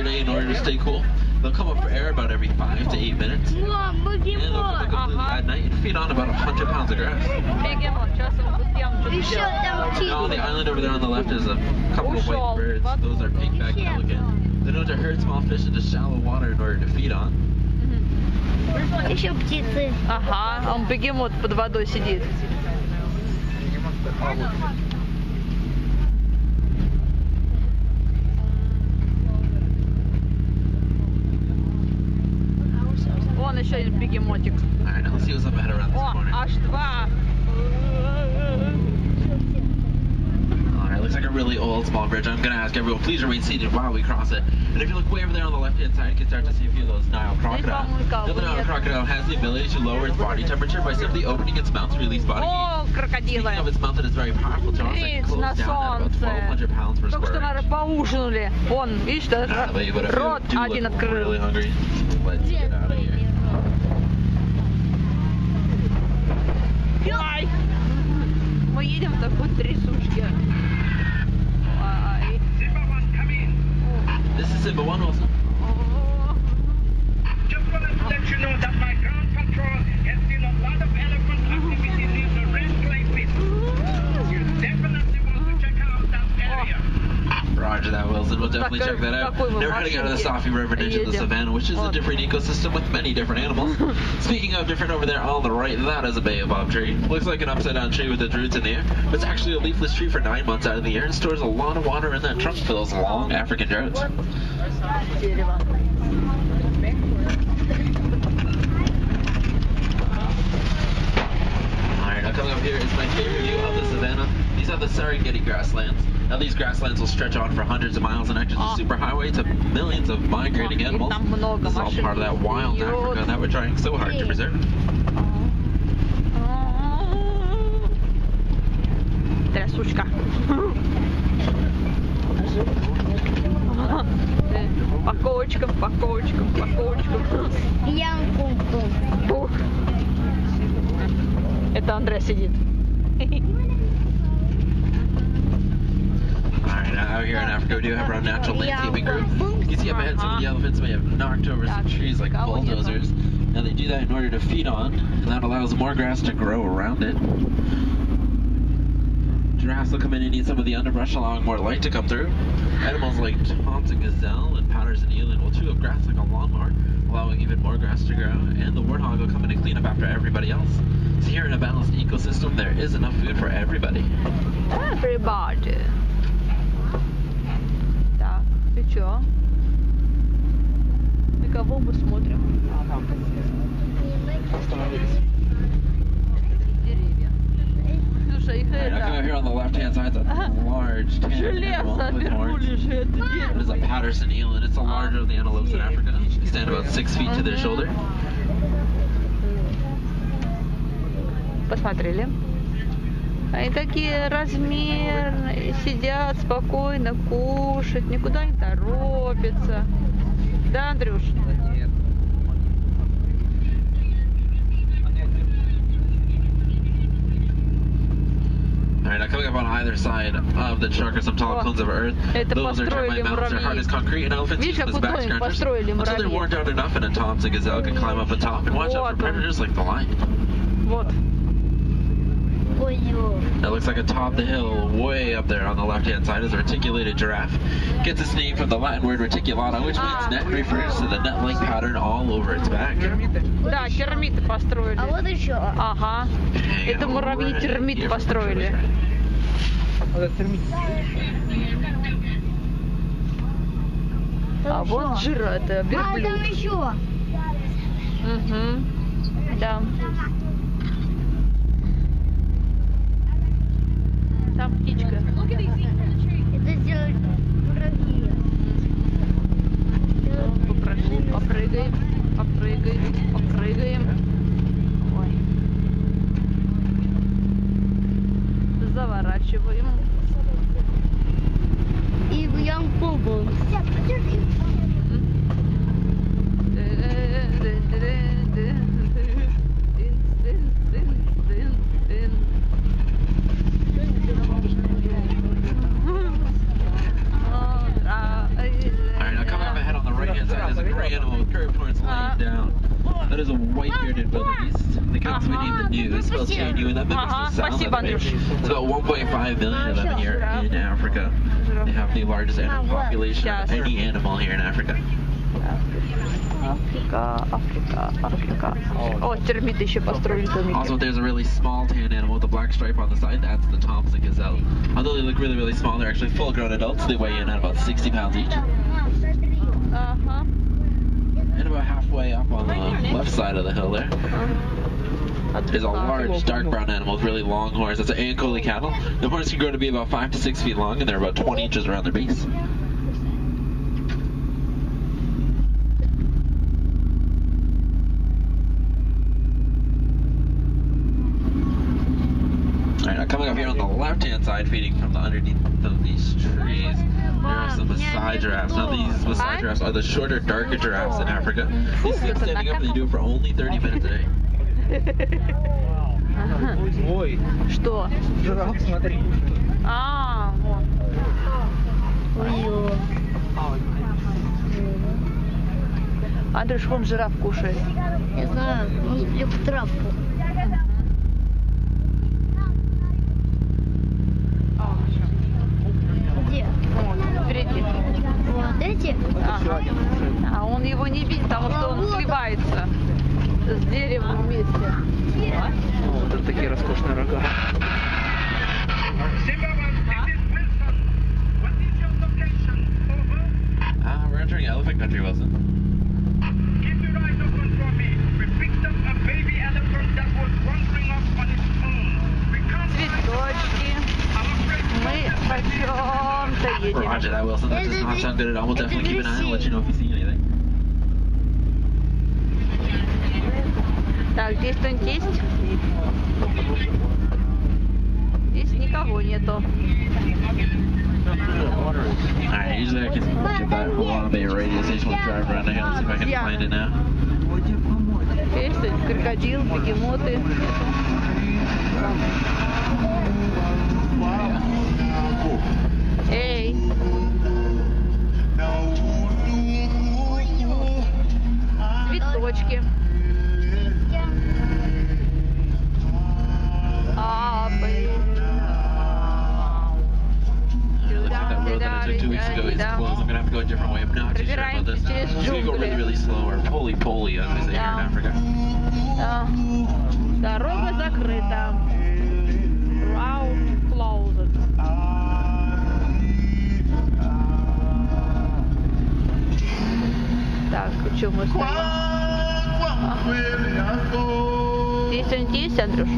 in order to stay cool. They'll come up for air about every 5 to 8 minutes. And they'll come up completely at night and feed on about 100 pounds of grass. Now on the island over there on the left is a couple of white birds. Those are pink-backed pelican. They know to herd small fish into shallow water in order to feed on. Еще птицы. Ага, он бегемот под водой сидит. Вон еще один бегемотик. Alright, now let's see what's up ahead around this corner. Аж два. Alright, looks like a really old small bridge. I'm gonna ask everyone, please remain seated while we cross it. And if you look way over there on the left-hand side, you can start to see a few of those Nile crocodiles. Now, the Nile crocodile has the ability to lower its body temperature by simply opening its mouth to release body heat. Speaking of its mouth, it is very powerful jaws that close down at about 1,200 pounds per square inch. Только что, наверное, поужинали. Вон, видишь, рот один открыл. Really hungry. Let's get out of here. Мы едем в такой трясучке. This is Simba One also. Just wanted to let you know that my ground patrol has seen a lot of elephant activity near the red clay pit. You definitely want to check out that area. Roger that, Wilson. We'll definitely check that out. They're heading out of the Safi River into the savannah, which is a different ecosystem with many different animals. Speaking of different, over there on the right, that is a baobab tree. Looks like an upside-down tree with its roots in the air, but it's actually a leafless tree for 9 months out of the year and stores a lot of water in that trunk for those long African droughts. Alright, now coming up here is my favorite view of the savannah. These are the Serengeti grasslands. Now these grasslands will stretch on for hundreds of miles and act as a superhighway to millions of migrating animals. This is all part of that wild Africa that we're trying so hard to preserve. Трясучка. По кочкам, по кочкам, по кочкам. Бух. Это Андре сидит. Alright, out here in Africa we do have our natural landscaping group. You can see up ahead some of the elephants may have knocked over some trees like bulldozers. Now they do that in order to feed on, and that allows more grass to grow around it. Giraffes will come in and eat some of the underbrush, allowing more light to come through. Animals like Thompson gazelle and Patterson eland will chew up grass like a lawnmower, allowing even more grass to grow. And the warthog will come in and clean up after everybody else. So here in a balanced ecosystem, there is enough food for everybody. Everybody. Так, ты чё? На кого мы смотрим? Деревья. Слушай, их это... Now here on the left-hand side, it's a large tan animal with horns. It is a Patterson eland. It's the larger of the antelopes in Africa. They stand about 6 feet to their shoulder. Посмотрели. Они такие размерные, сидят спокойно, кушают, никуда не торопятся. Да, Андрюш? Нет. Alright, now coming up on either side of the truck are some tall cones of earth. Those are termite mounds. They're hard as concrete, and elephants use them as back scratchers until they're worn out enough, and a Thompson gazelle can climb up on top and watch out for predators like the lion. Вот. That looks like atop the hill, way up there on the left-hand side, is a reticulated giraffe. Gets its name from the Latin word reticulata, which means net, refers to the net-like pattern all over its back. Да, термиты построили. А вот еще. Ага. Это муравьи термиты построили. А вот жира, это верблюд. Там еще. Угу. Да. Там птичка. Это сделать муравьи. Попрыгаем, попрыгаем, попрыгаем. Ой. Заворачиваем. И в ямку был. animal with curved horns laying down. That is a white-bearded wildebeest. The cats we named the new. It spells J-U, and that mimics the sound that it makes. There's about 1.5 million of them here in Africa. They have the largest animal population of any animal here in Africa. Африка. О, термиты еще построили домики. Also, there's a really small tan animal with a black stripe on the side. That's the Thompson gazelle. Although they look really, really small, they're actually full-grown adults. They weigh in at about 60 pounds each. And about halfway up on the left side of the hill there is a large dark brown animal with really long horns. That's an Ankole cattle. The horns can grow to be about 5 to 6 feet long, and they're about 20 inches around their base. Alright, now coming up here on the left-hand side, feeding from the underneath of these trees, there are some Maasai giraffes. Now these Maasai giraffes are the shorter, darker giraffes in Africa. They sleep standing up and they do it for only 30 minutes a day. Ой, Что? жираф, смотри. Вот. Андрюш, вон жираф кушает. Я знаю, он лег в травку. Где? Вот, впереди. Вот эти? А он его не видит, потому что он сливается с деревом вместе. Вот это такие роскошные рога. We're entering elephant country, Wilson. Keep your eyes open for me. We picked up a baby elephant that was wandering off on its own. We can't Цветочки. Мы пойдем-то едем. Roger that, Wilson. That does not sound good at all. We'll definitely keep an eye and let you know if you see anything. Так, здесь кто-нибудь есть? Здесь никого нету. Alright, usually I can get that Hawaii radio station with drive around the hill and see if I can find it now. Есть крокодил, бегемоты. Эй! Цветочки. That road that I took 2 weeks ago is closed. I'm gonna have to go a different way. I'm not too sure about this. It's gonna go really, really slow, or poly, as we say here in Africa. Дорога закрыта. Route closed. Так, что мы стоим? Здесь он есть, Андрюш?